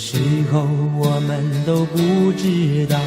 时候我们都不知道。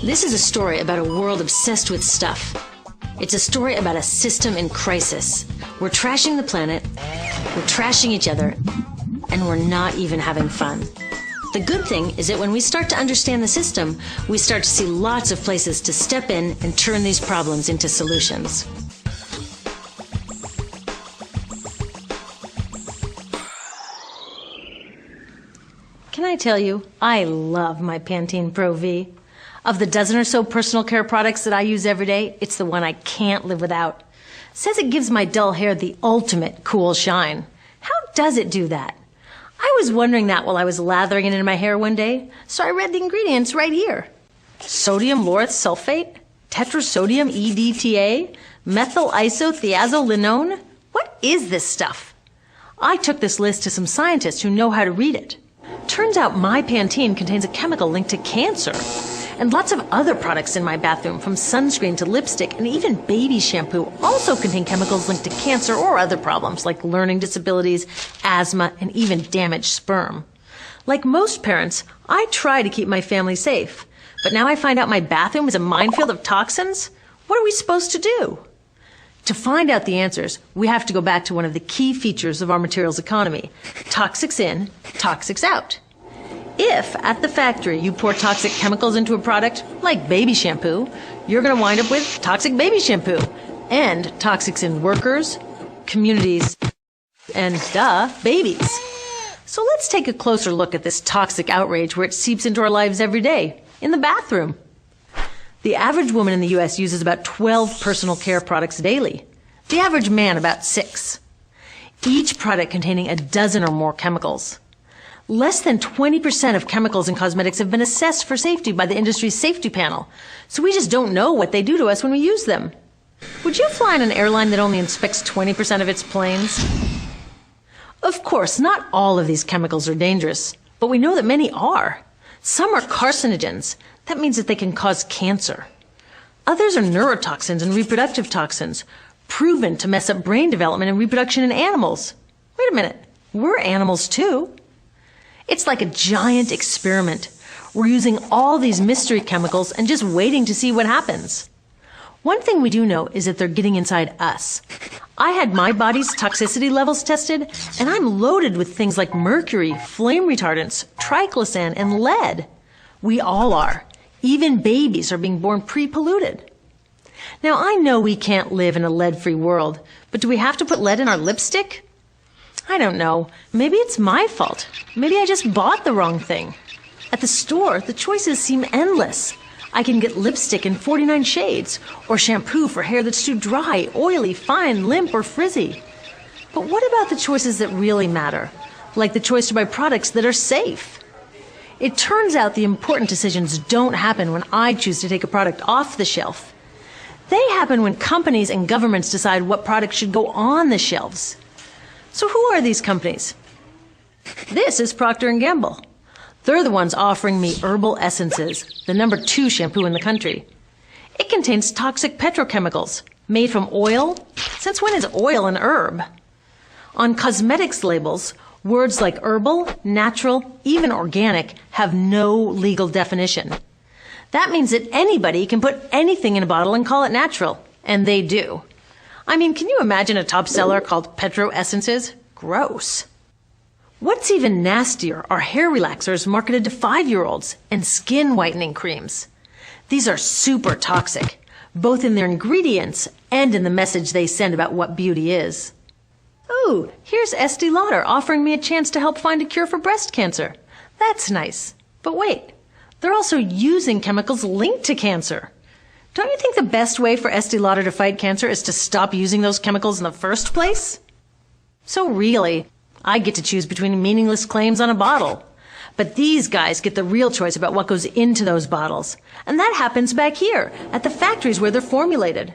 This is a story about a world obsessed with stuff. It's a story about a system in crisis. We're trashing the planet, we're trashing each other, and we're not even having fun. The good thing is that when we start to understand the system, we start to see lots of places to step in and turn these problems into solutions. Can I tell you, I love my Pantene Pro V. Of the dozen or so personal care products that I use every day, it's the one I can't live without. It says it gives my dull hair the ultimate cool shine. How does it do that? I was wondering that while I was lathering it in my hair one day, so I read the ingredients right here. Sodium lauryl sulfate, tetrasodium EDTA, methyl isothiazolinone. What is this stuff? I took this list to some scientists who know how to read it. Turns out my Pantene contains a chemical linked to cancer. And lots of other products in my bathroom, from sunscreen to lipstick and even baby shampoo, also contain chemicals linked to cancer or other problems like learning disabilities, asthma, and even damaged sperm. Like most parents, I try to keep my family safe. But now I find out my bathroom is a minefield of toxins? What are we supposed to do? To find out the answers, we have to go back to one of the key features of our materials economy: toxics in, toxics out. If, at the factory, you pour toxic chemicals into a product, like baby shampoo, you're going to wind up with toxic baby shampoo. And toxics in workers, communities, and, babies. So let's take a closer look at this toxic outrage where it seeps into our lives every day, in the bathroom. The average woman in the U.S. uses about 12 personal care products daily. The average man about 6. Each product containing a dozen or more chemicals. Less than 20% of chemicals in cosmetics have been assessed for safety by the industry's safety panel, so we just don't know what they do to us when we use them. Would you fly on an airline that only inspects 20% of its planes? Of course, not all of these chemicals are dangerous, but we know that many are. Some are carcinogens. That means that they can cause cancer. Others are neurotoxins and reproductive toxins, proven to mess up brain development and reproduction in animals. Wait a minute, we're animals too. It's like a giant experiment. We're using all these mystery chemicals and just waiting to see what happens. One thing we do know is that they're getting inside us. I had my body's toxicity levels tested, and I'm loaded with things like mercury, flame retardants, triclosan, and lead. We all are. Even babies are being born pre-polluted. Now, I know we can't live in a lead-free world, but do we have to put lead in our lipstick? I don't know. Maybe it's my fault. Maybe I just bought the wrong thing. At the store, the choices seem endless. I can get lipstick in 49 shades, or shampoo for hair that's too dry, oily, fine, limp, or frizzy. But what about the choices that really matter? Like the choice to buy products that are safe? It turns out the important decisions don't happen when I choose to take a product off the shelf. They happen when companies and governments decide what products should go on the shelves. So who are these companies? This is Procter & Gamble. They're the ones offering me Herbal Essences, the #2 shampoo in the country. It contains toxic petrochemicals, made from oil. Since when is oil an herb? On cosmetics labels, words like herbal, natural, even organic have no legal definition. That means that anybody can put anything in a bottle and call it natural, and they do. I mean, can you imagine a top seller called Petro Essences? Gross. What's even nastier are hair relaxers marketed to 5-year-olds and skin whitening creams. These are super toxic, both in their ingredients and in the message they send about what beauty is. Ooh, here's Estee Lauder offering me a chance to help find a cure for breast cancer. That's nice. But wait, they're also using chemicals linked to cancer. Don't you think the best way for Estee Lauder to fight cancer is to stop using those chemicals in the first place? So really, I get to choose between meaningless claims on a bottle. But these guys get the real choice about what goes into those bottles. And that happens back here, at the factories where they're formulated.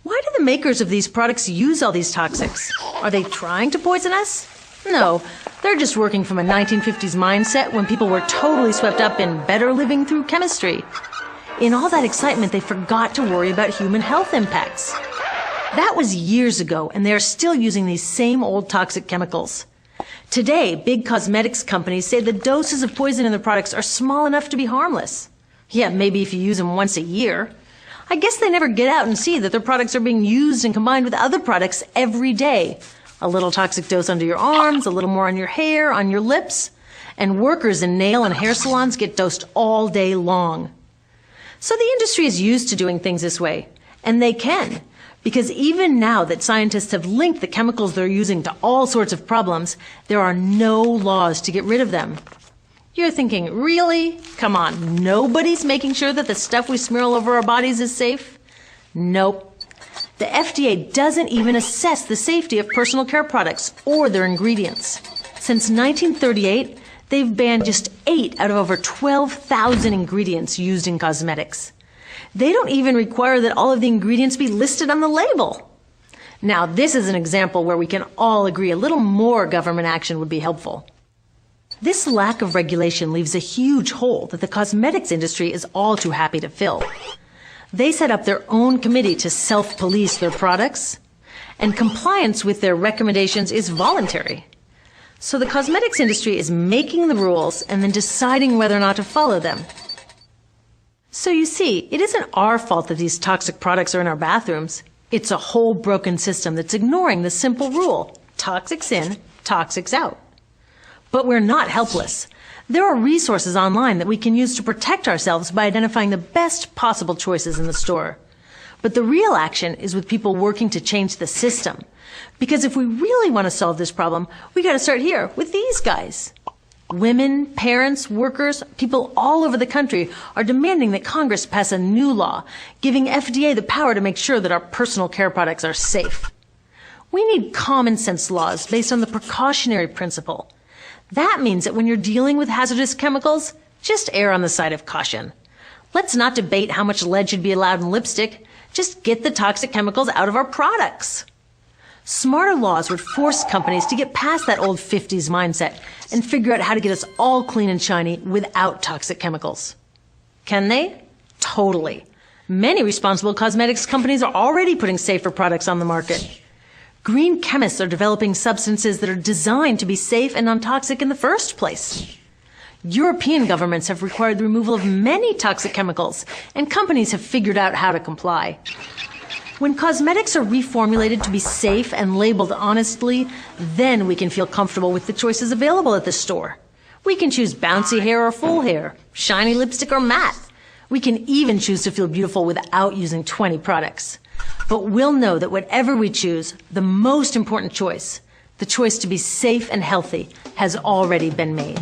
Why do the makers of these products use all these toxics? Are they trying to poison us? No, they're just working from a 1950s mindset when people were totally swept up in better living through chemistry. In all that excitement, they forgot to worry about human health impacts. That was years ago, and they are still using these same old toxic chemicals. Today, big cosmetics companies say the doses of poison in their products are small enough to be harmless. Yeah, maybe if you use them once a year. I guess they never get out and see that their products are being used and combined with other products every day. A little toxic dose under your arms, a little more on your hair, on your lips. And workers in nail and hair salons get dosed all day long. So the industry is used to doing things this way. And they can. Because even now that scientists have linked the chemicals they're using to all sorts of problems, there are no laws to get rid of them. You're thinking, really? Come on, nobody's making sure that the stuff we smear all over our bodies is safe? Nope. The FDA doesn't even assess the safety of personal care products or their ingredients. Since 1938, they've banned just 8 out of over 12,000 ingredients used in cosmetics. They don't even require that all of the ingredients be listed on the label. Now, this is an example where we can all agree a little more government action would be helpful. This lack of regulation leaves a huge hole that the cosmetics industry is all too happy to fill. They set up their own committee to self-police their products, and compliance with their recommendations is voluntary. So the cosmetics industry is making the rules and then deciding whether or not to follow them. So you see, it isn't our fault that these toxic products are in our bathrooms. It's a whole broken system that's ignoring the simple rule: toxics in, toxics out. But we're not helpless. There are resources online that we can use to protect ourselves by identifying the best possible choices in the store. But the real action is with people working to change the system. Because if we really want to solve this problem, we got to start here with these guys. Women, parents, workers, people all over the country are demanding that Congress pass a new law, giving FDA the power to make sure that our personal care products are safe. We need common sense laws based on the precautionary principle. That means that when you're dealing with hazardous chemicals, just err on the side of caution. Let's not debate how much lead should be allowed in lipstick. Just get the toxic chemicals out of our products. Smarter laws would force companies to get past that old 50s mindset and figure out how to get us all clean and shiny without toxic chemicals. Can they? Totally. Many responsible cosmetics companies are already putting safer products on the market. Green chemists are developing substances that are designed to be safe and non-toxic in the first place. European governments have required the removal of many toxic chemicals, and companies have figured out how to comply. When cosmetics are reformulated to be safe and labeled honestly, then we can feel comfortable with the choices available at the store. We can choose bouncy hair or full hair, shiny lipstick or matte. We can even choose to feel beautiful without using 20 products. But we'll know that whatever we choose, the most important choice, the choice to be safe and healthy, has already been made.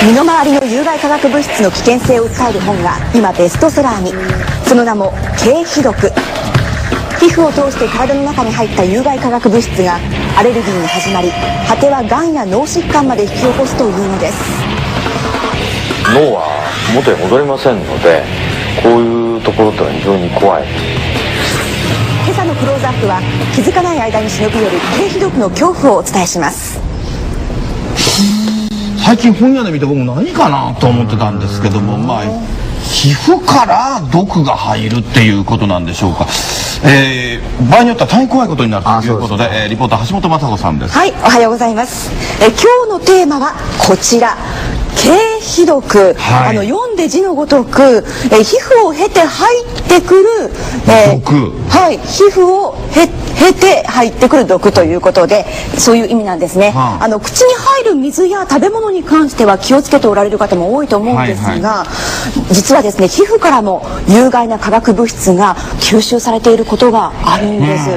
身の回りの有害化学物質の危険性を訴える本が今ベストセラーに。その名も経皮毒。皮膚を通して体の中に入った有害化学物質がアレルギーに始まり、果てはがんや脳疾患まで引き起こすというのです。脳は元に戻りませんので、こういうところというのは非常に怖い。今朝のクローズアップは気づかない間に忍び寄る経皮毒の恐怖をお伝えします。最近本屋で見て僕も何かなと思ってたんですけども、皮膚から毒が入るっていうことなんでしょうか。場合によっては大変怖いことになるということで、リポーター橋本雅子さんです。はい、おはようございます。今日のテーマはこちら。経皮毒、はい、読んで字のごとく、皮膚を経て入ってくる、毒、はい、皮膚を経て入ってくる毒ということで、そういう意味なんですね。口に入る水や食べ物に関しては気をつけておられる方も多いと思うんですが、実はですね、皮膚からも有害な化学物質が吸収されていることがあるんです。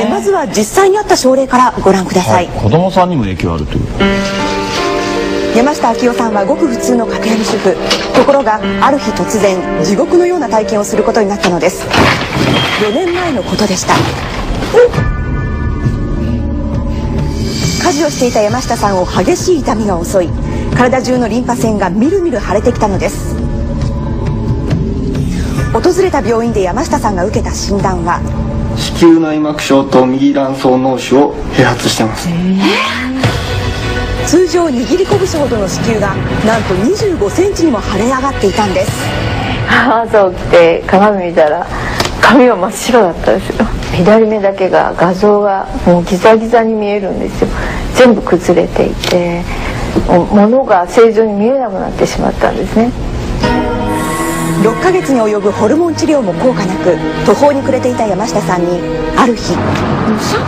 まずは実際にあった症例からご覧ください。子供さんにも影響あるという。山下明夫さんはごく普通の家庭の主婦。ところがある日突然地獄のような体験をすることになったのです。4年前のことでした。家事をしていた山下さんを激しい痛みが襲い、体中のリンパ腺がみるみる腫れてきたのです。訪れた病院で山下さんが受けた診断は子宮内膜症と右卵巣脳腫を併発してます。通常握り拳ほどの子宮がなんと25センチにも腫れ上がっていたんです。朝起きて鏡見たら髪は真っ白だったんですよ。左目だけが画像がもうギザギザに見えるんですよ。全部崩れていて、ものが正常に見えなくなってしまったんですね。6ヶ月に及ぶホルモン治療も効果なく途方に暮れていた山下さんにある日、シャン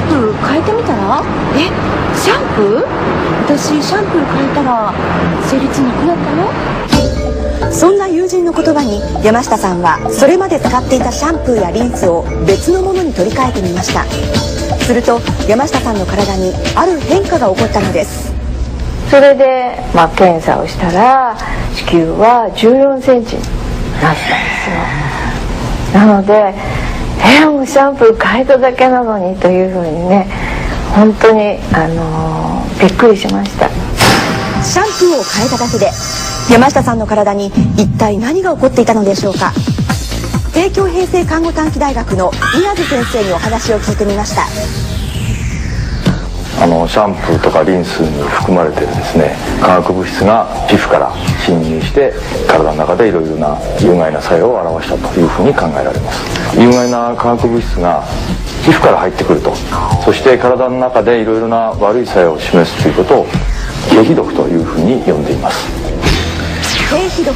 プー変えてみたら？シャンプー？私シャンプー変えたら生理痛なくなったよ。そんな友人の言葉に山下さんはそれまで使っていたシャンプーやリンスを別のものに取り替えてみました。すると山下さんの体にある変化が起こったのです。それで、検査をしたら子宮は14センチになったんですよ。なのでもうシャンプー変えただけなのにというふうにね、本当にびっくりしました。シャンプーを変えただけで山下さんの体に一体何が起こっていたのでしょうか。帝京平成看護短期大学の稲津先生にお話を聞いてみました。シャンプーとかリンスに含まれているですね、化学物質が皮膚から侵入して体の中でいろいろな有害な作用を表したというふうに考えられます。有害な化学物質が皮膚から入ってくると、そして体の中でいろいろな悪い作用を示すということを経皮毒というふうに呼んでいます。経皮毒、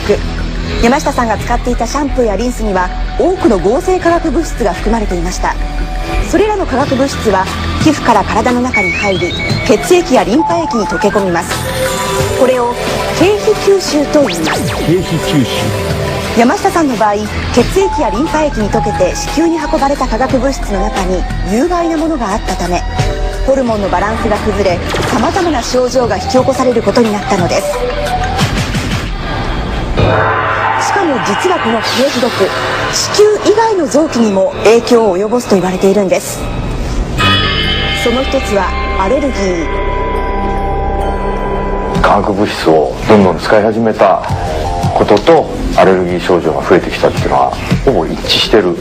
山下さんが使っていたシャンプーやリンスには多くの合成化学物質が含まれていました。それらの化学物質は皮膚から体の中に入り血液やリンパ液に溶け込みます。これを経皮吸収と言います。経皮吸収。山下さんの場合、血液やリンパ液に溶けて子宮に運ばれた化学物質の中に有害なものがあったため、ホルモンのバランスが崩れさまざまな症状が引き起こされることになったのです。しかも実はこの経皮毒、子宮以外の臓器にも影響を及ぼすと言われているんです。その一つはアレルギー。化学物質をどんどん使い始めたこととアレルギー症状が増えてきたっていうのはほぼ一致してる。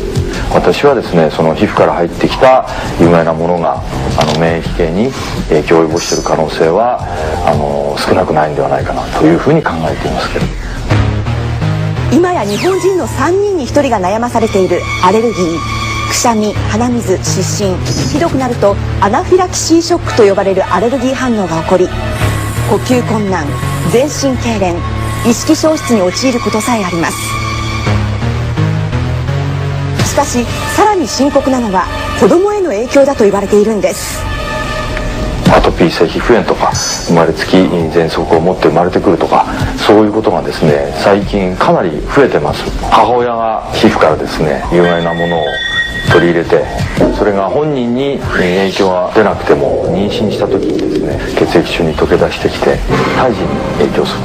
私はですね、その皮膚から入ってきた有害なものが免疫系に影響を及ぼしている可能性は少なくないんではないかなというふうに考えていますけど、今や日本人の3人に1人が悩まされているアレルギー。くしゃみ、鼻水、湿疹、ひどくなるとアナフィラキシーショックと呼ばれるアレルギー反応が起こり、呼吸困難、全身痙攣、意識消失に陥ることさえあります。しかしさらに深刻なのは子供への影響だと言われているんです。アトピー性皮膚炎とか生まれつき喘息を持って生まれてくるとか、そういうことがですね最近かなり増えてます。母親が皮膚からですね有害なものを取り入れて、それが本人に影響が出なくても妊娠した時にですね血液中に溶け出してきて胎児に影響する。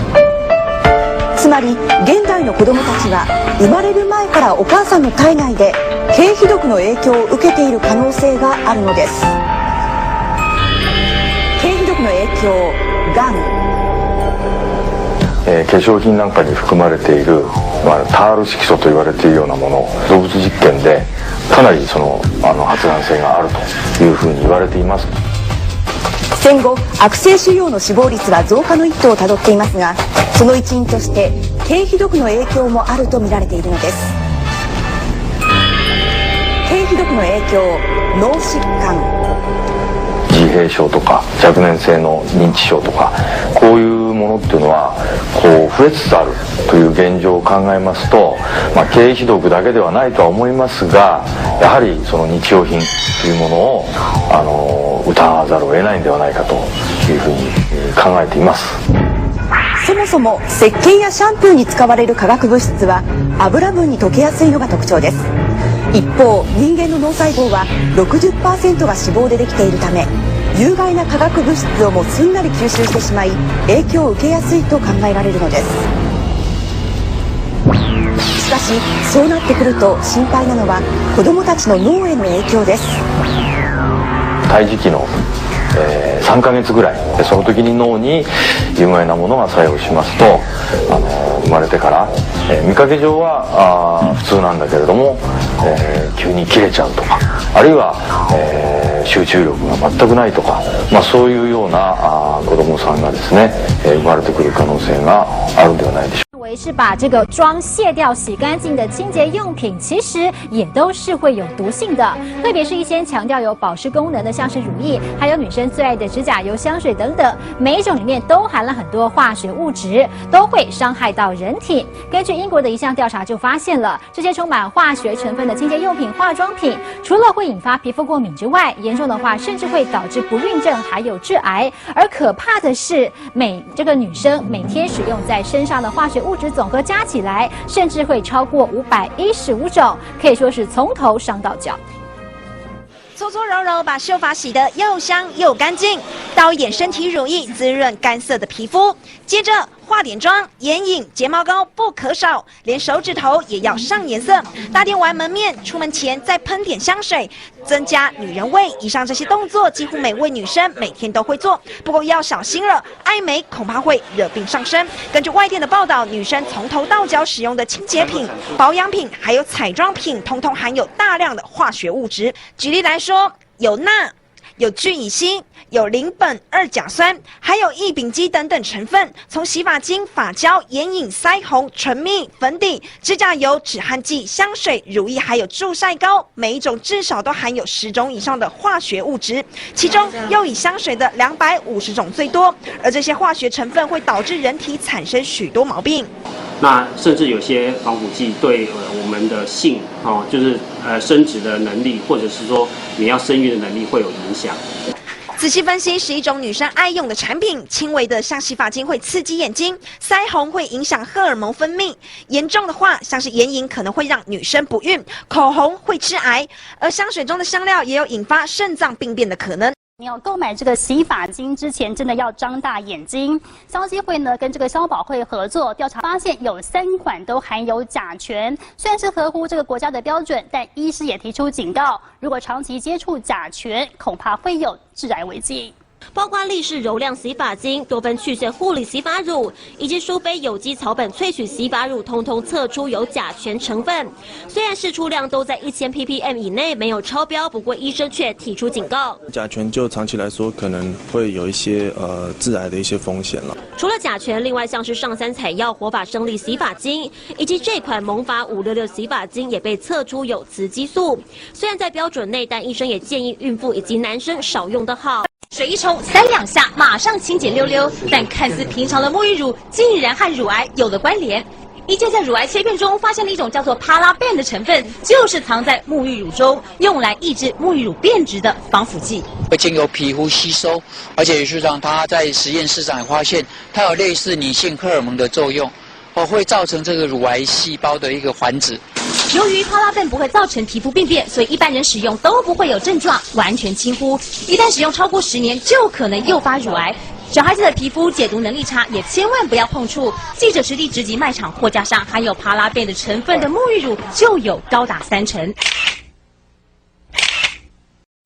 つまり現代の子どもたちは生まれる前からお母さんの体内で経皮毒の影響を受けている可能性があるのです。経皮毒の影響、がん、化粧品なんかに含まれている、タール色素と言われているようなもの、動物実験でかなり発がん性があるというふうに言われています。戦後悪性腫瘍の死亡率は増加の一途をたどっていますが、その一因として経皮毒の影響もあると見られているのです。経皮毒の影響、脳疾患、自閉症とか若年性の認知症とか、こういうものっていうのは増えつつあるという現状を考えますと、経皮毒だけではないとは思いますが、やはりその日用品というものを疑わざるを得ないんではないかというふうに考えています。そもそも石鹸やシャンプーに使われる化学物質は油分に溶けやすいのが特徴です。一方、人間の脳細胞は 60% が脂肪でできているため、有害な化学物質をもすんなり吸収してしまい影響を受けやすいと考えられるのです。しかしそうなってくると心配なのは子どもたちの脳への影響です。胎児期の3ヶ月ぐらい、その時に脳に有害なものが作用しますと、生まれてから、見かけ上は普通なんだけれども、急に切れちゃうとか、あるいは、集中力が全くないとか、そういうような子どもさんがですね、生まれてくる可能性があるんではないでしょうか。为是把这个妆卸掉、洗干净的清洁用品，其实也都是会有毒性的。特别是一些强调有保湿功能的，像是乳液，还有女生最爱的指甲油、香水等等，每一种里面都含了很多化学物质，都会伤害到人体。根据英国的一项调查就发现了，这些充满化学成分的清洁用品、化妆品，除了会引发皮肤过敏之外，严重的话甚至会导致不孕症，还有致癌。而可怕的是，这个女生每天使用在身上的化学物质总和加起来，甚至会超过515种，可以说是从头伤到脚。搓搓揉揉，把秀发洗得又香又干净，倒一点身体乳液滋润干涩的皮肤，接着化点妆，眼影、睫毛膏不可少，连手指头也要上颜色。打点完门面，出门前再喷点香水，增加女人味。以上这些动作，几乎每位女生每天都会做，不过要小心了，爱美恐怕会惹病上身。根据外电的报道，女生从头到脚使用的清洁品、保养品还有彩妆品，通通含有大量的化学物质。举例来说，有钠、有聚乙烯、有邻苯二甲酸，还有异丙基等等成分。从洗发精、发胶、眼影、腮红、唇蜜、粉底、指甲油、止汗剂、香水、乳液，还有助晒膏，每一种至少都含有10种以上的化学物质，其中又以香水的250种最多。而这些化学成分会导致人体产生许多毛病。那甚至有些防腐剂对我们的性就是生殖的能力，或者是说你要生育的能力会有影响。仔细分析，是一种女生爱用的产品，轻微的像洗发精会刺激眼睛，腮红会影响荷尔蒙分泌，严重的话像是眼影可能会让女生不孕，口红会致癌，而香水中的香料也有引发肾脏病变的可能。你要购买这个洗发精之前，真的要张大眼睛。消基会呢跟这个消保会合作调查，发现有3款都含有甲醛，虽然是合乎这个国家的标准，但医师也提出警告，如果长期接触甲醛，恐怕会有致癌危机。包括力士柔亮洗发精、多酚去屑护理洗发乳以及苏菲有机草本萃取洗发乳，通通测出有甲醛成分。虽然释出量都在1000 ppm 以内，没有超标，不过医生却提出警告：甲醛就长期来说可能会有一些致癌的一些风险了。除了甲醛，另外像是上山采药活法生理洗发精以及这款萌发566洗发精也被测出有雌激素。虽然在标准内，但医生也建议孕妇以及男生少用的好。水一冲，3两下马上清洁溜溜，但看似平常的沐浴乳竟然和乳癌有了关联。医界在乳癌切片中发现了一种叫做帕拉苯的成分，就是藏在沐浴乳中，用来抑制沐浴乳变质的防腐剂。会经由皮肤吸收，而且事实上它在实验室上也发现，它有类似女性荷尔蒙的作用，会造成这个乳癌细胞的一个繁殖。由于帕拉苯不会造成皮肤病变，所以一般人使用都不会有症状，完全轻忽。一旦使用超过10年，就可能诱发乳癌。小孩子的皮肤解毒能力差，也千万不要碰触。记者实地直击卖场货架上含有帕拉苯的成分的沐浴乳，就有高达30%。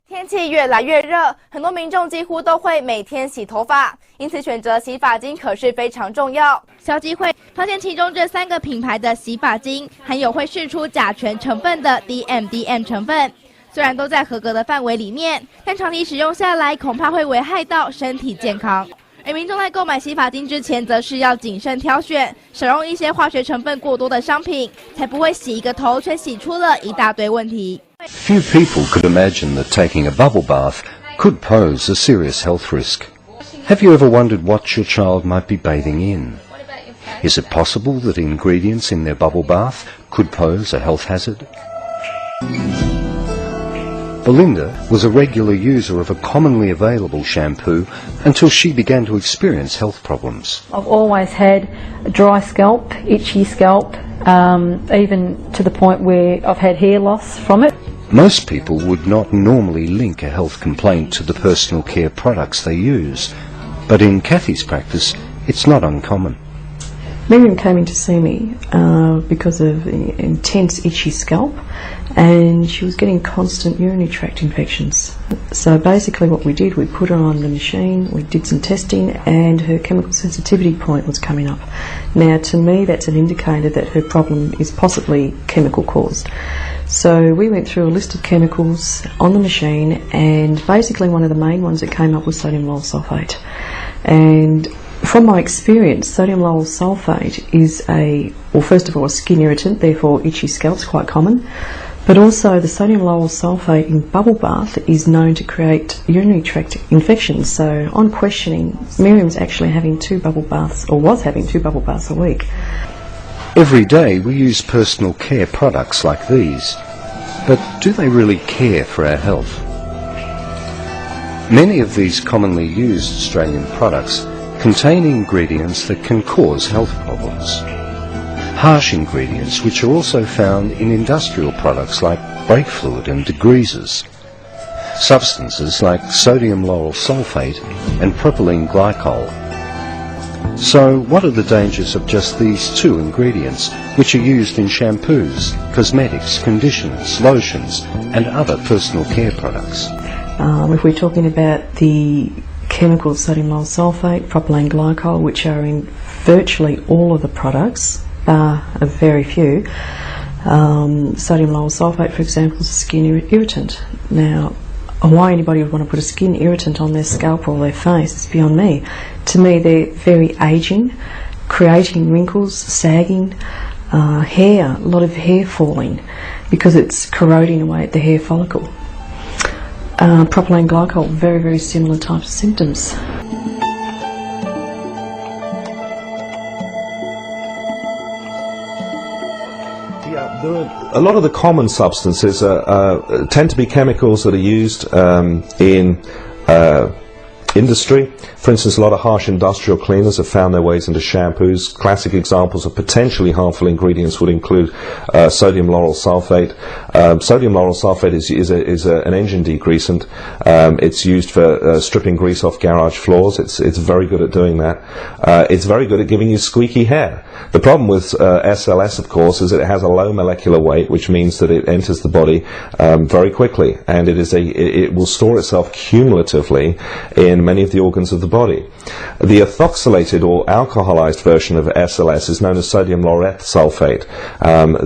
天气越来越热，很多民众几乎都会每天洗头发，因此选择洗发精可是非常重要。消基会发现其中这3个品牌的洗发精含有会释出甲醛成分的 DMDM 成分，虽然都在合格的范围里面，但长期使用下来恐怕会危害到身体健康。而民众在购买洗发精之前，则是要谨慎挑选，少用一些化学成分过多的商品，才不会洗一个头却洗出了一大堆问题。Few people could imagine that taking a bubble bath could pose a serious health risk. Have you ever wondered what your child might be bathing in? Is it possible that ingredients in their bubble bath could pose a health hazard? Belinda was a regular user of a commonly available shampoo until she began to experience health problems. I've always had a dry scalp, itchy scalp, even to the point where I've had hair loss from it. Most people would not normally link a health complaint to the personal care products they use, but in Kathy's practice, it's not uncommon. Miriam came in to see me because of intense itchy scalp, and she was getting constant urinary tract infections. So basically what we did, we put her on the machine, we did some testing, and her chemical sensitivity point was coming up. Now to me that's an indicator that her problem is possibly chemical caused. So we went through a list of chemicals on the machine, and basically one of the main ones that came up was sodium lauryl sulfate. And from my experience, sodium lauryl sulfate is first of all, a skin irritant, therefore itchy scalp's quite common. But also the sodium lauryl sulfate in bubble bath is known to create urinary tract infections. So on questioning, Miriam's actually having 2 bubble baths, or was having 2 bubble baths a week. Every day we use personal care products like these, but do they really care for our health? Many of these commonly used Australian products contain ingredients that can cause health problems. Harsh ingredients which are also found in industrial products like brake fluid and degreasers. Substances like sodium lauryl sulfate and propylene glycol. So what are the dangers of just these 2 ingredients which are used in shampoos, cosmetics, conditioners, lotions and other personal care products? If we're talking about the chemicals sodium lauryl sulfate, propylene glycol, which are in virtually all of the products, bar a very few, sodium lauryl sulfate, for example, is a skin irritant. Now, why anybody would want to put a skin irritant on their scalp or their face is beyond me. To me, they're very aging, creating wrinkles, sagging, hair, a lot of hair falling, because it's corroding away at the hair follicle. Propylene glycol, very, very similar types of symptoms. There are a lot of the common substances tend to be chemicals that are used in industry. For instance, a lot of harsh industrial cleaners have found their ways into shampoos. Classic examples of potentially harmful ingredients would include sodium lauryl sulfate. Sodium lauryl sulfate is an engine degreasant. It's used for stripping grease off garage floors. It's very good at doing that. It's very good at giving you squeaky hair. The problem with SLS, of course, is that it has a low molecular weight, which means that it enters the body very quickly, and it will store itself cumulatively in many of the organs of the body. The ethoxylated or alcoholized version of SLS is known as sodium lauryl sulfate.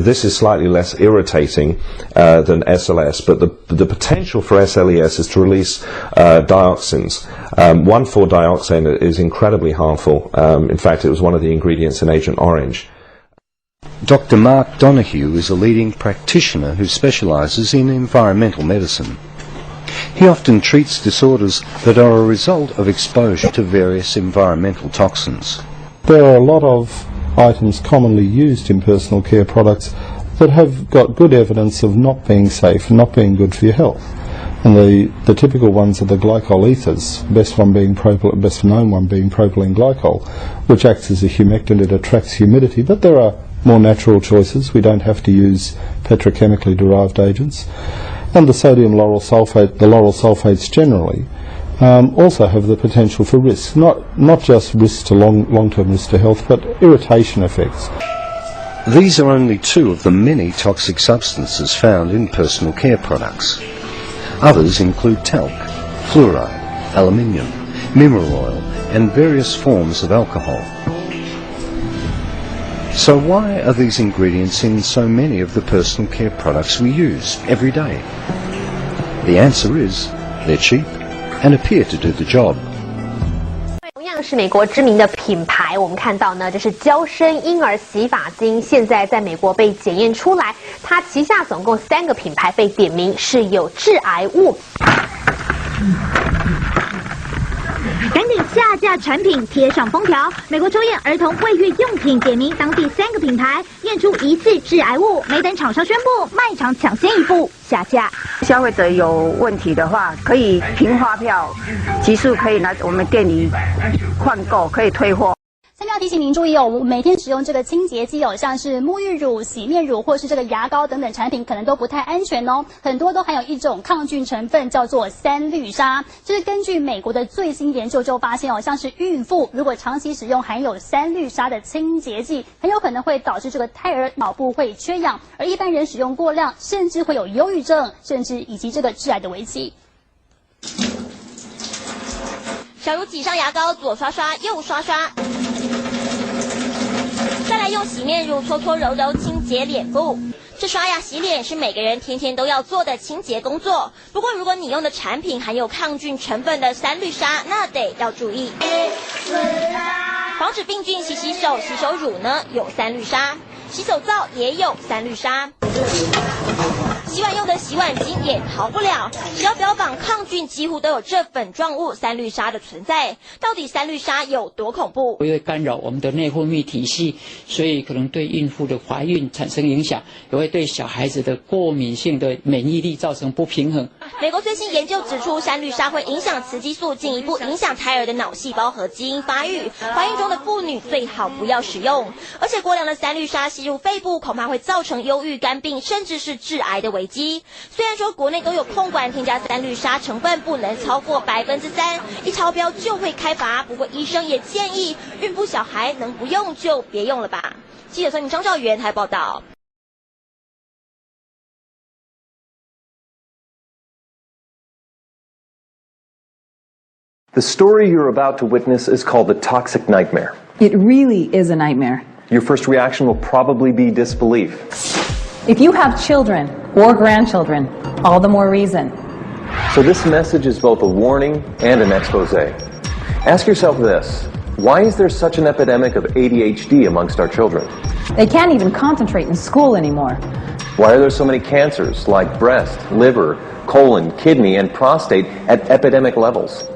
This is slightly less irritating than SLS, but the potential for SLES is to release dioxins. 1,4-dioxane is incredibly harmful. In fact, it was one of the ingredients in Agent Orange. Dr. Mark Donoghue is a leading practitioner who specialises in environmental medicine. He often treats disorders that are a result of exposure to various environmental toxins. There are a lot of items commonly used in personal care products that have got good evidence of not being safe and not being good for your health. And the typical ones are the glycol ethers, best known one being propylene glycol, which acts as a humectant. It attracts humidity, but there are more natural choices. We don't have to use petrochemically derived agents. And the sodium lauryl sulfate, the lauryl sulfates generally, also have the potential for risks, not just risks to long-term risks to health, but irritation effects. These are only 2 of the many toxic substances found in personal care products. Others include talc, fluoride, aluminium, mineral oil, and various forms of alcohol. So why are these ingredients in so many of the personal care products we use every day? The answer is they're cheap and appear to do the job. 同样是美国知名的品牌，我们看到呢，这是娇生婴儿洗发精，现在在美国被检验出来，它旗下总共3个品牌被点名是有致癌物。赶紧下架产品，贴上封条。美国抽验儿童卫浴用品点名当地3个品牌，验出疑似致癌物，没等厂商宣布，卖场抢先一步下架。消费者有问题的话，可以凭发票，急速可以来我们店里换购，可以退货。三要提醒您注意哦，我们每天使用这个清洁剂哦，像是沐浴乳、洗面乳或是这个牙膏等等产品，可能都不太安全哦。很多都含有一种抗菌成分，叫做3氯沙。这是根据美国的最新研究就发现哦，像是孕妇如果长期使用含有3氯沙的清洁剂，很有可能会导致这个胎儿脑部会缺氧，而一般人使用过量，甚至会有忧郁症，甚至以及这个致癌的危机。小如挤上牙膏，左刷刷，右刷刷。再来用洗面乳搓搓揉揉，清洁脸部。这刷牙洗脸是每个人天天都要做的清洁工作。不过，如果你用的产品含有抗菌成分的3氯沙，那得要注意。防止病菌洗手，洗手乳呢有3氯沙，洗手皂也有3氯沙。洗碗用的洗碗巾也逃不了，只要标榜抗菌，几乎都有这粉状物3氯沙的存在。到底3氯沙有多恐怖？会干扰我们的内分泌体系，所以可能对孕妇的怀孕产生影响，也会对小孩子的过敏性的免疫力造成不平衡。美国最新研究指出，3氯沙会影响雌激素，进一步影响胎儿的脑细胞和基因发育。怀孕中的妇女最好不要使用，而且过量的3氯沙吸入肺部，恐怕会造成忧郁、肝病，甚至是致癌的危机。虽然说国内都有控管添加3氯沙成分不能超过3%，一超标就会开罚。不过医生也建议，孕妇小孩能不用就别用了吧。记者孙明、张兆元台报道。The story you're about to witness is called the toxic nightmare. It really is a nightmare. Your first reaction will probably be disbelief. If you have children or grandchildren, all the more reason. So this message is both a warning and an expose. Ask yourself this: why is there such an epidemic of ADHD amongst our children? They can't even concentrate in school anymore. Why are there so many cancers like breast, liver, colon, kidney, and prostate at epidemic levels?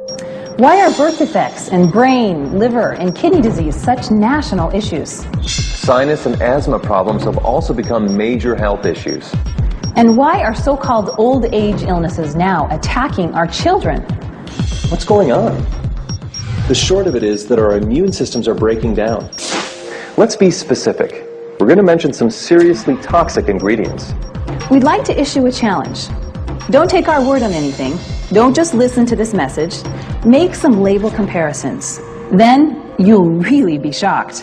Why are birth defects and brain, liver, and kidney disease such national issues? Sinus and asthma problems have also become major health issues. And why are so-called old age illnesses now attacking our children? What's going on? The short of it is that our immune systems are breaking down. Let's be specific. We're going to mention some seriously toxic ingredients. We'd like to issue a challenge. Don't take our word on anything. Don't just listen to this message. Make some label comparisons. Then you'll really be shocked.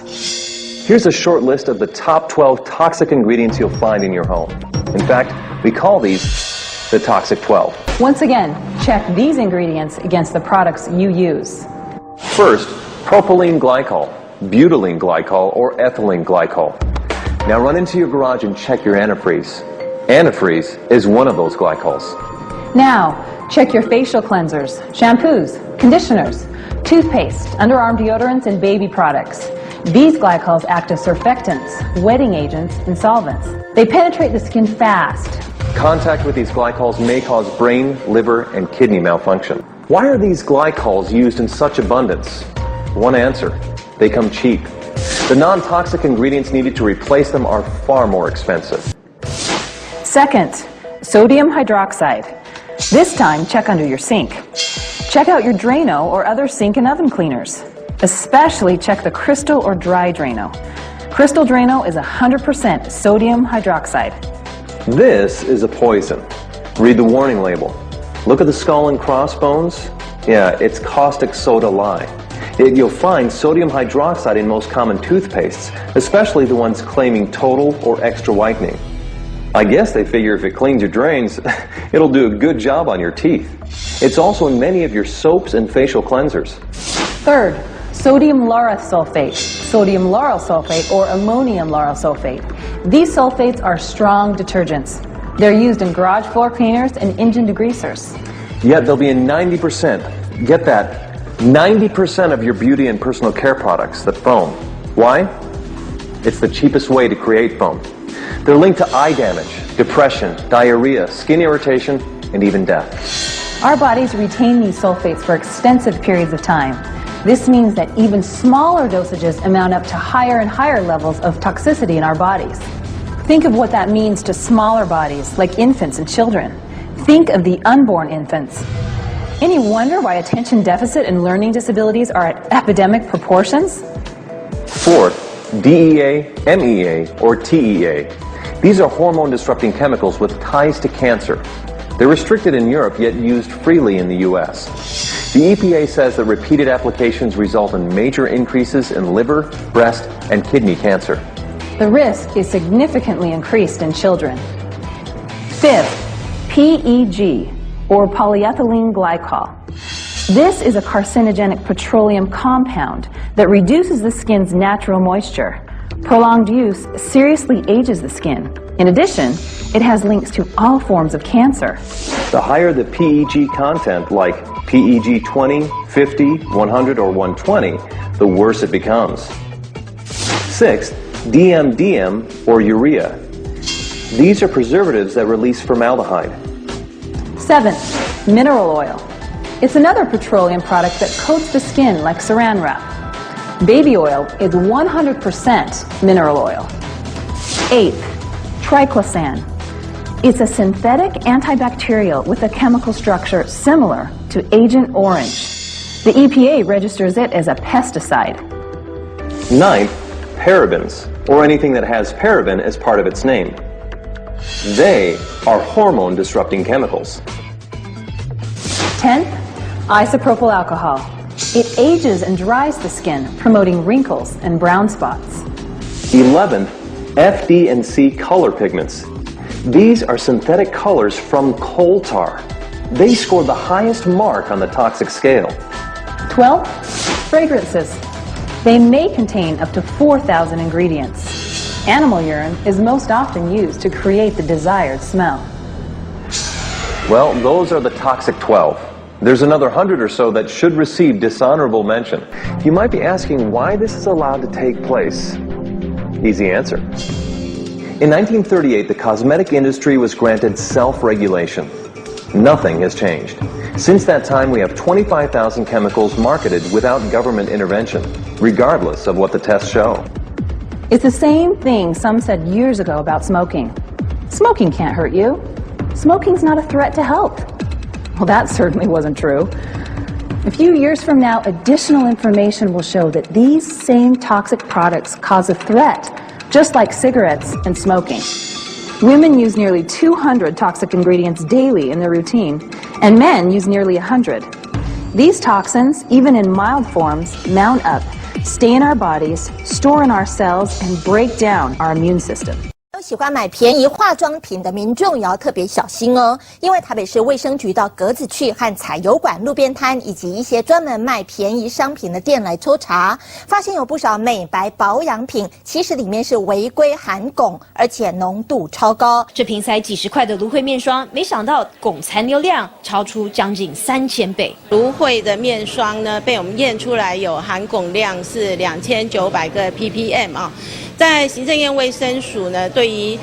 Here's a short list of the top 12 toxic ingredients you'll find in your home. In fact, we call these the Toxic 12. Once again, check these ingredients against the products you use. First, propylene glycol, butylene glycol, or ethylene glycol. Now run into your garage and check your antifreeze. Antifreeze is one of those glycols. Now, check your facial cleansers, shampoos, conditioners, toothpaste, underarm deodorants, and baby products. These glycols act as surfactants, wetting agents, and solvents. They penetrate the skin fast. Contact with these glycols may cause brain, liver, and kidney malfunction. Why are these glycols used in such abundance? One answer: they come cheap. The non-toxic ingredients needed to replace them are far more expensive. Second, sodium hydroxide. This time, check under your sink. Check out your Drano or other sink and oven cleaners. Especially check the Crystal or Dry Drano. Crystal Drano is 100% sodium hydroxide. This is a poison. Read the warning label. Look at the skull and crossbones. Yeah, it's caustic soda lye. You'll find sodium hydroxide in most common toothpastes, especially the ones claiming total or extra whitening. I guess they figure if it cleans your drains, it'll do a good job on your teeth. It's also in many of your soaps and facial cleansers. Third, sodium lauryl sulfate, sodium lauryl sulfate, or ammonium lauryl sulfate. These sulfates are strong detergents. They're used in garage floor cleaners and engine degreasers. Yet they'll be in 90%, get that, 90% of your beauty and personal care products that foam. Why? It's the cheapest way to create foam. They're linked to eye damage, depression, diarrhea, skin irritation, and even death. Our bodies retain these sulfates for extensive periods of time. This means that even smaller dosages amount up to higher and higher levels of toxicity in our bodies. Think of what that means to smaller bodies, like infants and children. Think of the unborn infants. Any wonder why attention deficit and learning disabilities are at epidemic proportions? Fourth, DEA, MEA, or TEA. These are hormone-disrupting chemicals with ties to cancer. They're restricted in Europe, yet used freely in the U.S. The EPA says that repeated applications result in major increases in liver, breast, and kidney cancer. The risk is significantly increased in children. Fifth, PEG, or polyethylene glycol. This is a carcinogenic petroleum compound that reduces the skin's natural moisture. Prolonged use seriously ages the skin. In addition, it has links to all forms of cancer. The higher the PEG content, like PEG 20, 50, 100, or 120, the worse it becomes. Sixth, DMDM or urea. These are preservatives that release formaldehyde. 7th, mineral oil. It's another petroleum product that coats the skin like saran wrap. Baby oil is 100% mineral oil. 8th, triclosan. It's a synthetic antibacterial with a chemical structure similar to Agent Orange. The EPA registers it as a pesticide. 9th, parabens, or anything that has paraben as part of its name. They are hormone-disrupting chemicals. 10th, isopropyl alcohol. It ages and dries the skin, promoting wrinkles and brown spots. 11th, FD and C color pigments. These are synthetic colors from coal tar. They scored the highest mark on the toxic scale. 12th, fragrances. They may contain up to 4,000 ingredients. Animal urine is most often used to create the desired smell. Well, those are the toxic 12. There's another 100 or so that should receive dishonorable mention. You might be asking why this is allowed to take place. Easy answer. In 1938, the cosmetic industry was granted self-regulation. Nothing has changed. Since that time, we have 25,000 chemicals marketed without government intervention, regardless of what the tests show. It's the same thing some said years ago about smoking. Smoking can't hurt you. Smoking's not a threat to health. Well, that certainly wasn't true. A few years from now, additional information will show that these same toxic products cause a threat, just like cigarettes and smoking. Women use nearly 200 toxic ingredients daily in their routine, and men use nearly 100. These toxins, even in mild forms, mount up, stay in our bodies, store in our cells, and break down our immune system. 喜欢买便宜化妆品的民众也要特别小心哦，因为台北市卫生局到格子去和采油馆、路边摊以及一些专门卖便宜商品的店来抽查，发现有不少美白保养品，其实里面是违规含汞，而且浓度超高。这瓶才几十块的芦荟面霜，没想到汞残留量超出将近3000倍。芦荟的面霜呢，被我们验出来有含汞量是2900个 ppm 啊。在行政院卫生署呢，对于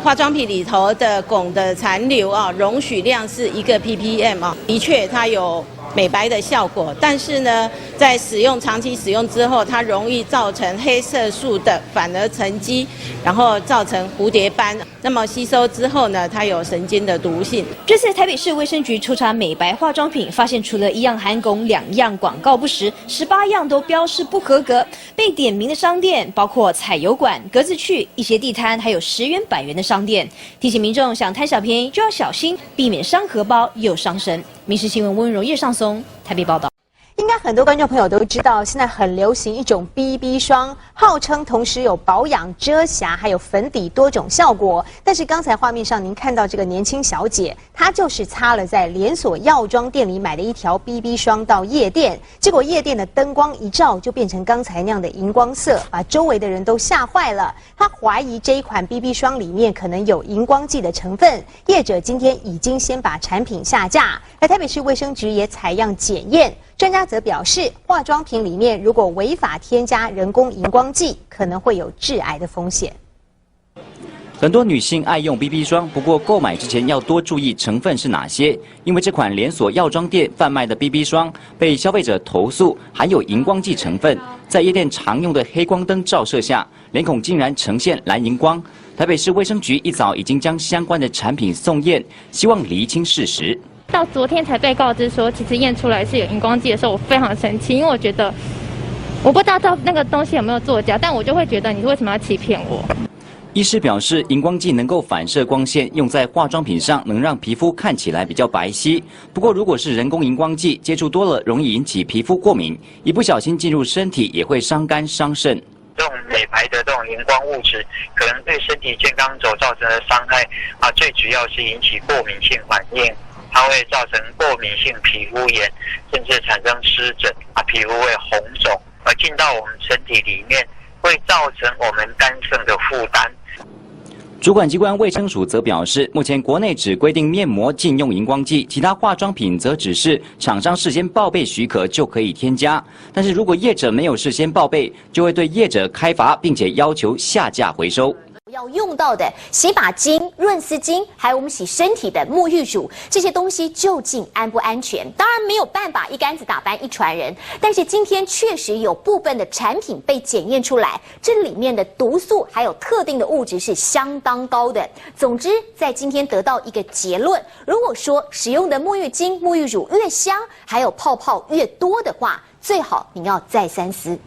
化妆品里头的汞的残留啊，容许量是1个 ppm 啊，的确它有美白的效果，但是呢，在长期使用之后，它容易造成黑色素的反而沉积，然后造成蝴蝶斑。那么吸收之后呢，它有神经的毒性。这次台北市卫生局抽查美白化妆品，发现除了1样含汞，2样广告不实，18样都标示不合格。被点名的商店包括采油馆、格子去、一些地摊，还有10元、100元的商店。提醒民众想贪小便宜就要小心，避免伤荷包又伤身。民视新闻温柔叶尚松台北报道。应该很多观众朋友都知道，现在很流行一种 BB 霜，号称同时有保养、遮瑕，还有粉底多种效果。但是刚才画面上您看到这个年轻小姐，她就是擦了在连锁药妆店里买的一条 BB 霜到夜店，结果夜店的灯光一照，就变成刚才那样的荧光色，把周围的人都吓坏了。她怀疑这一款 BB 霜里面可能有荧光剂的成分，业者今天已经先把产品下架，而台北市卫生局也采样检验。专家则表示，化妆品里面如果违法添加人工荧光剂，可能会有致癌的风险。很多女性爱用 BB 霜，不过购买之前要多注意成分是哪些，因为这款连锁药妆店贩卖的 BB 霜被消费者投诉含有荧光剂成分，在夜店常用的黑光灯照射下，脸孔竟然呈现蓝荧光。台北市卫生局一早已经将相关的产品送验，希望厘清事实。到昨天才被告知说，其实验出来是有荧光剂的时候，我非常生气，因为我觉得我不知道那个东西有没有作假，但我就会觉得你为什么要欺骗我？医师表示，荧光剂能够反射光线，用在化妆品上能让皮肤看起来比较白皙。不过，如果是人工荧光剂，接触多了容易引起皮肤过敏，一不小心进入身体也会伤肝伤肾。这种美白的这种荧光物质，可能对身体健康所造成的伤害啊，最主要是引起过敏性反应。它会造成过敏性皮肤炎，甚至产生湿疹啊，皮肤会红肿，而进到我们身体里面，会造成我们肝肾的负担。主管机关卫生署则表示，目前国内只规定面膜禁用荧光剂，其他化妆品则只是厂商事先报备许可就可以添加。但是如果业者没有事先报备，就会对业者开罚，并且要求下架回收。要用到的洗发精、润丝精，还有我们洗身体的沐浴乳，这些东西究竟安不安全？当然没有办法一竿子打翻一船人，但是今天确实有部分的产品被检验出来，这里面的毒素还有特定的物质是相当高的。总之，在今天得到一个结论：如果说使用的沐浴精、沐浴乳越香，还有泡泡越多的话，最好你要再三思。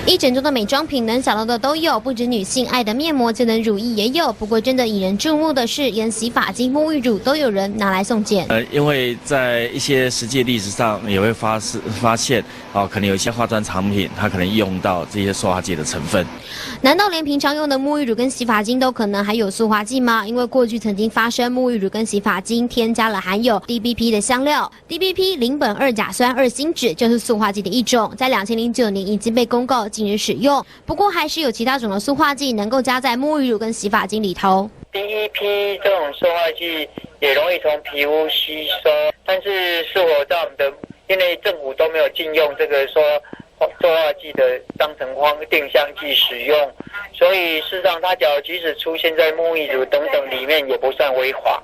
一整周的美妆品能想到的都有，不止女性爱的面膜，就能乳液也有。不过真的引人注目的是，连洗发精、沐浴乳都有人拿来送检。因为在一些实际历史上也会发现，可能有一些化妆产品它可能用到这些塑化剂的成分。难道连平常用的沐浴乳跟洗发精都可能含有塑化剂吗？因为过去曾经发生沐浴乳跟洗发精添加了含有 DBP 的香料 ，DBP 邻苯二甲酸二辛酯就是塑化剂的一种，在2009年已经被公告禁止使用。不过还是有其他种的塑化剂能够加在沐浴乳跟洗发精里头。DEP 这种塑化剂也容易从皮肤吸收，但是是否在我们的，因为政府都没有禁用这个说塑化剂的当成定香剂使用，所以事实上它假如即使出现在沐浴乳等等里面，也不算违法。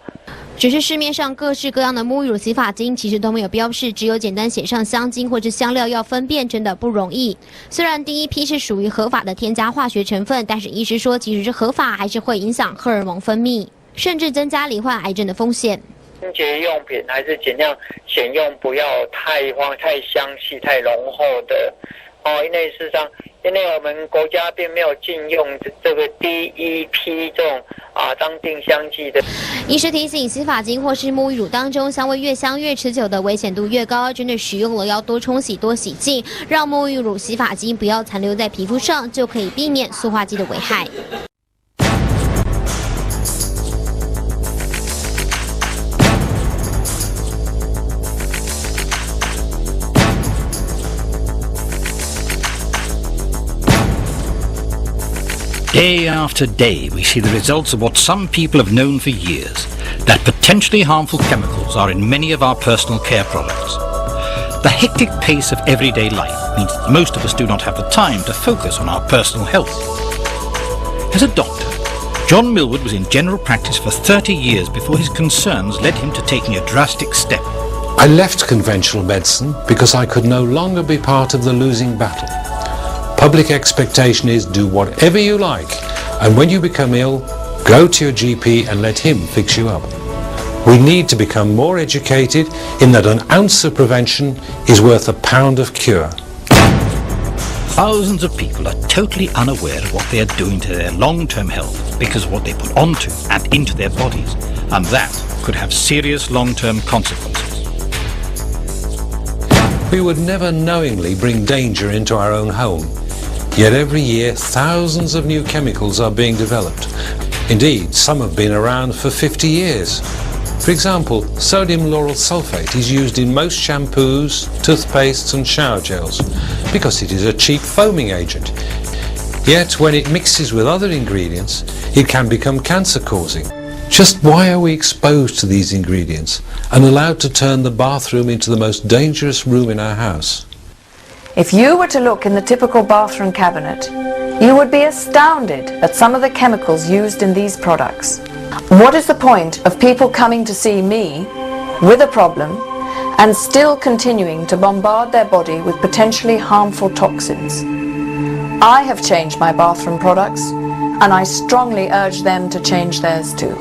只是市面上各式各样的沐浴乳、洗发精其实都没有标示，只有简单写上香精或是香料，要分辨真的不容易。虽然第一批是属于合法的添加化学成分，但是医师说，即使是合法，还是会影响荷尔蒙分泌，甚至增加罹患癌症的风险。清洁用品还是尽量选用不要太香气、太浓厚的因为事实上，因为我们国家并没有禁用这个 DEP 这种当定香剂的。医师提醒，洗发精或是沐浴乳当中香味越香越持久的危险度越高，真的使用了要多冲洗、多洗净，让沐浴乳、洗发精不要残留在皮肤上，就可以避免塑化剂的危害。Day after day, we see the results of what some people have known for years, that potentially harmful chemicals are in many of our personal care products. The hectic pace of everyday life means that most of us do not have the time to focus on our personal health. As a doctor, John Millwood was in general practice for 30 years before his concerns led him to taking a drastic step. I left conventional medicine because I could no longer be part of the losing battle. Public expectation is do whatever you like, and when you become ill, go to your GP and let him fix you up. We need to become more educated in that an ounce of prevention is worth a pound of cure. Thousands of people are totally unaware of what they are doing to their long-term health because of what they put onto and into their bodies, and that could have serious long-term consequences. We would never knowingly bring danger into our own home. Yet every year, thousands of new chemicals are being developed. Indeed, some have been around for 50 years. For example, sodium lauryl sulfate is used in most shampoos, toothpastes and shower gels because it is a cheap foaming agent. Yet when it mixes with other ingredients, it can become cancer-causing. Just why are we exposed to these ingredients and allowed to turn the bathroom into the most dangerous room in our house? If you were to look in the typical bathroom cabinet, you would be astounded at some of the chemicals used in these products. What is the point of people coming to see me with a problem and still continuing to bombard their body with potentially harmful toxins? I have changed my bathroom products, and I strongly urge them to change theirs too.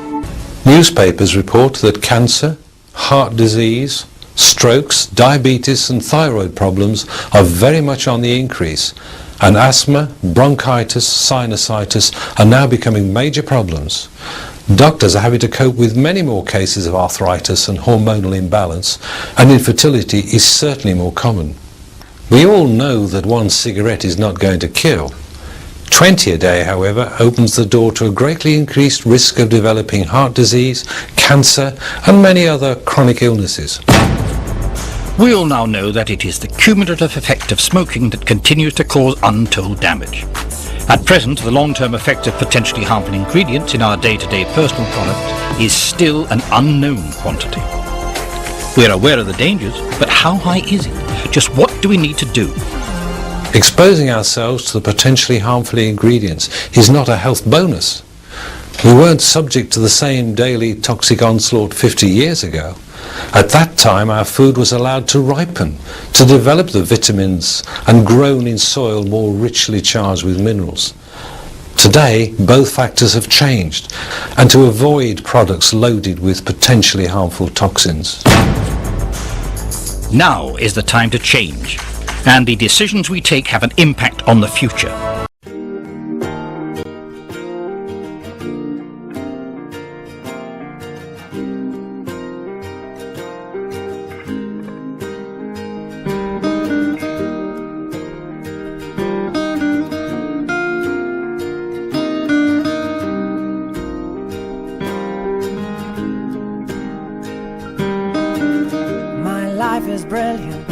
Newspapers report that cancer, heart disease, strokes, diabetes and thyroid problems are very much on the increase, and asthma, bronchitis, sinusitis are now becoming major problems. Doctors are having to cope with many more cases of arthritis and hormonal imbalance, and infertility is certainly more common. We all know that one cigarette is not going to kill. 20 a day, however, opens the door to a greatly increased risk of developing heart disease, cancer and many other chronic illnesses. We all now know that it is the cumulative effect of smoking that continues to cause untold damage. At present, the long-term effect of potentially harmful ingredients in our day-to-day personal products is still an unknown quantity. We are aware of the dangers, but how high is it? Just what do we need to do? Exposing ourselves to the potentially harmful ingredients is not a health bonus. We weren't subject to the same daily toxic onslaught 50 years ago. At that time, our food was allowed to ripen, to develop the vitamins, and grown in soil more richly charged with minerals. Today, both factors have changed, and to avoid products loaded with potentially harmful toxins. Now is the time to change, and the decisions we take have an impact on the future. Life is brilliant.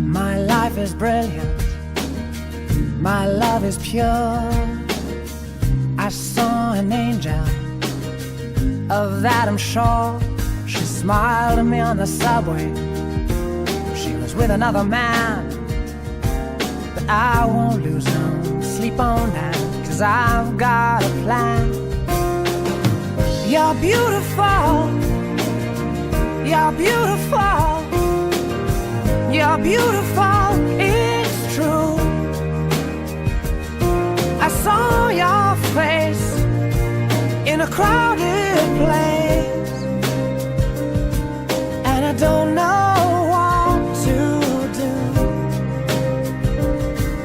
My life is brilliant. My love is pure. I saw an angel, of that I'm sure. She smiled at me on the subway. She was with another man, but I won't lose no sleep on that, 'cause I've got a plan. You're beautiful. You're beautiful. You're beautiful. It's true. I saw your face in a crowded place, and I don't know what to do,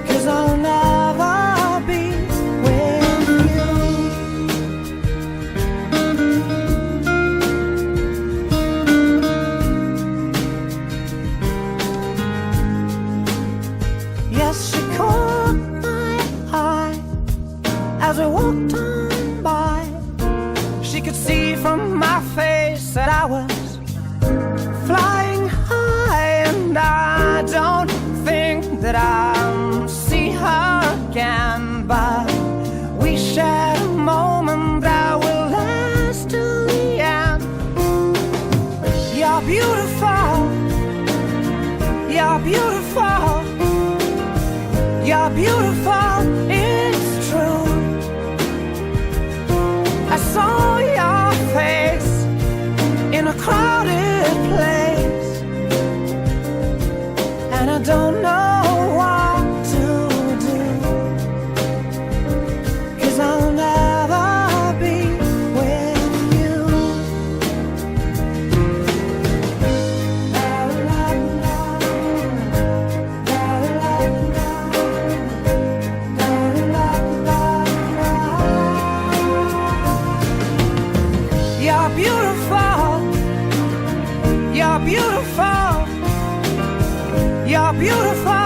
'cause I'll never be with you. Yes, she caught my eye as we walked on by. She could see from my face that I was flying high, and I don't think that I'll see her again, but we shared a moment that will last till the end. You're beautiful. You're beautiful. You're beautiful. It's true. I saw your face in a crowded place, and I don't know what to do, 'cause I'll never be with you. You're beautiful. You're beautiful. You're beautiful.